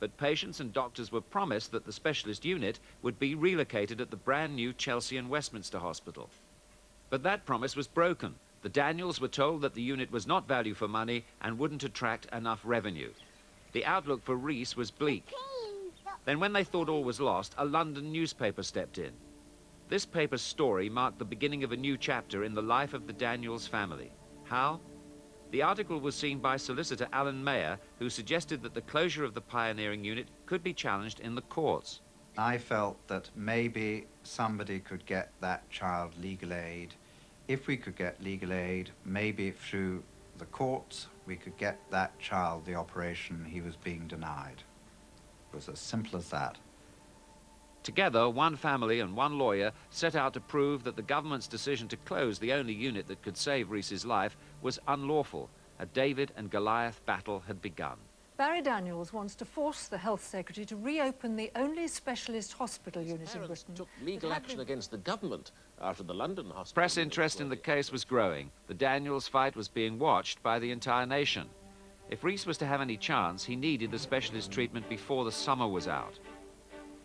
but patients and doctors were promised that the specialist unit would be relocated at the brand new Chelsea and Westminster Hospital. But that promise was broken. The Daniels were told that the unit was not value for money and wouldn't attract enough revenue. The outlook for Rhys was bleak. Then when they thought all was lost, a London newspaper stepped in. This paper's story marked the beginning of a new chapter in the life of the Daniels family. How? The article was seen by solicitor Alan Mayer, who suggested that the closure of the pioneering unit could be challenged in the courts. I felt that maybe somebody could get that child legal aid. If we could get legal aid, maybe through the courts, we could get that child the operation he was being denied. It was as simple as that. Together, one family and one lawyer set out to prove that the government's decision to close the only unit that could save Rhys's life was unlawful. A David and Goliath battle had begun. Barry Daniels wants to force the Health Secretary to reopen the only specialist hospital unit in Britain. Took legal action against the government after the London hospital. Press interest in the case was growing. The Daniels fight was being watched by the entire nation. If Rhys was to have any chance, he needed the specialist treatment before the summer was out.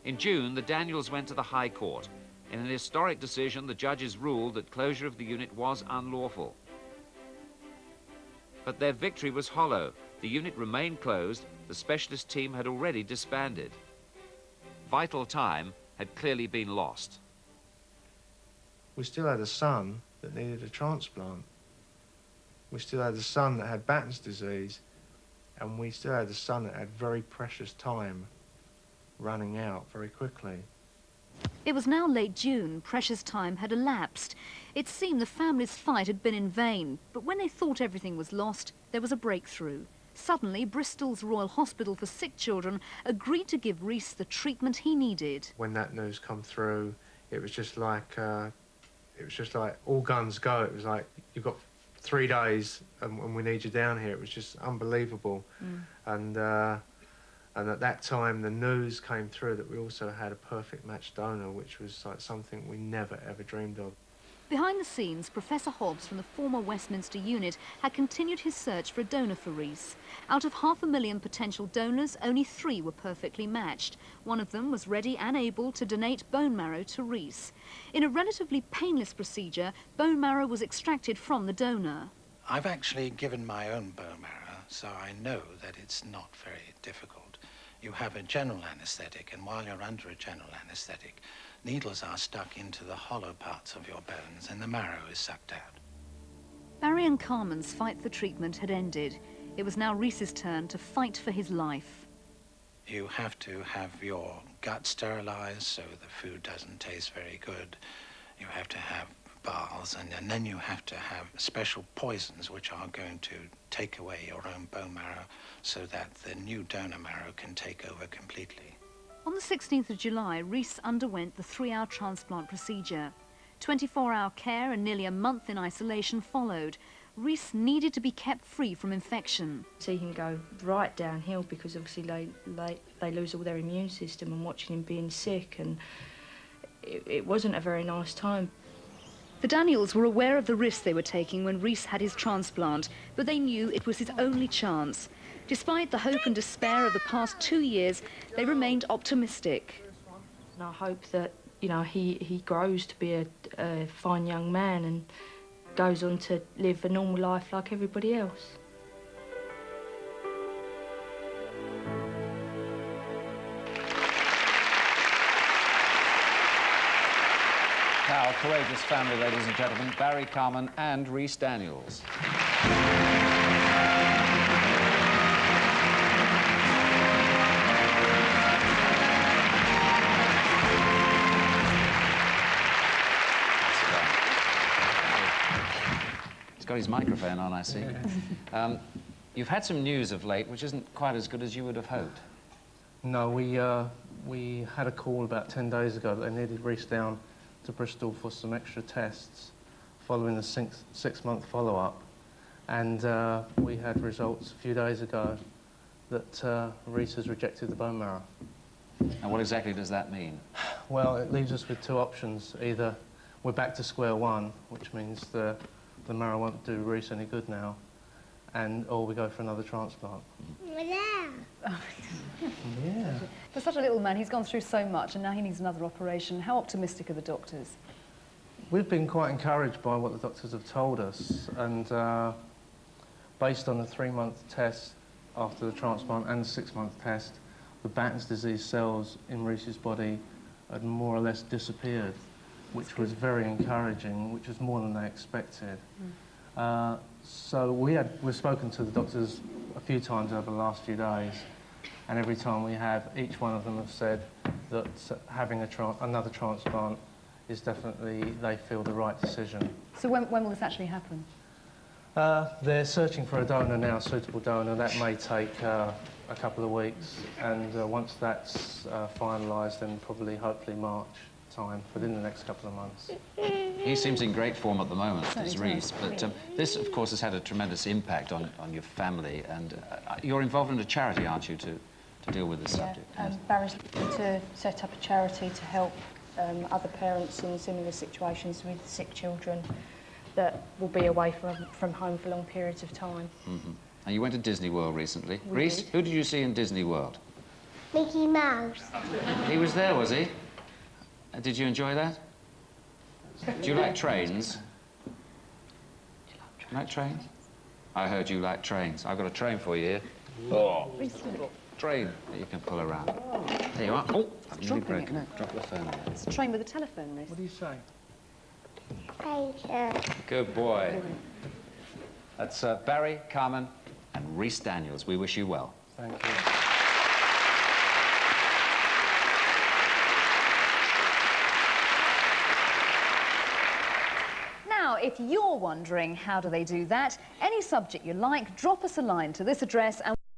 In June, the Daniels went to the High Court. In an historic decision, the judges ruled that closure of the unit was unlawful. But their victory was hollow. The unit remained closed. The specialist team had already disbanded. Vital time had clearly been lost. We still had a son that needed a transplant. We still had a son that had Batten's disease, and we still had a son that had very precious time running out very quickly. It was now late June. Precious time had elapsed. It seemed the family's fight had been in vain, but when they thought everything was lost, there was a breakthrough. Suddenly, Bristol's Royal Hospital for Sick Children agreed to give Rhys the treatment he needed. When that news come through, it was just like all guns go. It was like, you've got 3 days and we need you down here. It was just unbelievable. And at that time, the news came through that we also had a perfect match donor, which was like something we never, ever dreamed of. Behind the scenes, Professor Hobbs from the former Westminster unit had continued his search for a donor for Rhys. Out of 500,000 potential donors, only 3 were perfectly matched. One of them was ready and able to donate bone marrow to Rhys. In a relatively painless procedure, bone marrow was extracted from the donor. I've actually given my own bone marrow, so I know that it's not very difficult. You have a general anaesthetic, and while you're under a general anaesthetic, needles are stuck into the hollow parts of your bones and the marrow is sucked out. Barry and Carmen's fight for treatment had ended. It was now Rhys's turn to fight for his life. You have to have your gut sterilised so the food doesn't taste very good. You have to have baths, and then you have to have special poisons which are going to take away your own bone marrow so that the new donor marrow can take over completely. On the 16th of July, Rhys underwent the 3-hour transplant procedure. 24-hour care and nearly a month in isolation followed. Rhys needed to be kept free from infection. See him go right downhill because obviously they lose all their immune system, and watching him being sick, and it wasn't a very nice time. The Daniels were aware of the risks they were taking when Rhys had his transplant, but they knew it was his only chance. Despite the hope and despair of the past 2 years, they remained optimistic. And I hope that, you know, he grows to be a fine young man and goes on to live a normal life like everybody else. Our courageous family, ladies and gentlemen, Barry, Carmen and Rhys Daniels. He's got his microphone on, I see. You've had some news of late which isn't quite as good as you would have hoped. No, we had a call about 10 days ago that they needed Rhys down to Bristol for some extra tests following the 6-month follow-up. And we had results a few days ago that Rhys has rejected the bone marrow. And what exactly does that mean? Well, it leaves us with 2 options. Either we're back to square one, which means the marrow won't do Rhys any good now, or we go for another transplant. Yeah. For such a little man, he's gone through so much and now he needs another operation. How optimistic are the doctors? We've been quite encouraged by what the doctors have told us, and based on the 3-month test after the transplant and the 6-month test, the Batten's disease cells in Rhys's body had more or less disappeared, which was very encouraging, which was more than they expected. So we've spoken to the doctors a few times over the last few days, and every time we have, each one of them have said that having another transplant is definitely, they feel, the right decision. So when will this actually happen? They're searching for a donor now, a suitable donor. That may take a couple of weeks, and once that's finalised, then probably, hopefully, March time, within the next couple of months. He seems in great form at the moment, Certainly as Rhys, but this, of course, has had a tremendous impact on your family, and you're involved in a charity, aren't you, to deal with this subject? Yes. Barry's looking to set up a charity to help other parents in similar situations with sick children that will be away from home for long periods of time. Mm-hmm. And you went to Disney World recently. We Rhys, did. who did you see in Disney World? Mickey Mouse. He was there, was he? Did you enjoy that? Do you like trains? You like trains? I heard you like trains. I've got a train for you here. Oh, train that you can pull around. There you are. Oh, I've nearly broken it. Drop the phone there. It's a train with a telephone, Rhys. What do you say? Thank you. Good boy. That's Barry, Carmen, and Rhys Daniels. We wish you well. Thank you. Now, if you're wondering how do they do that, any subject you like, drop us a line to this address and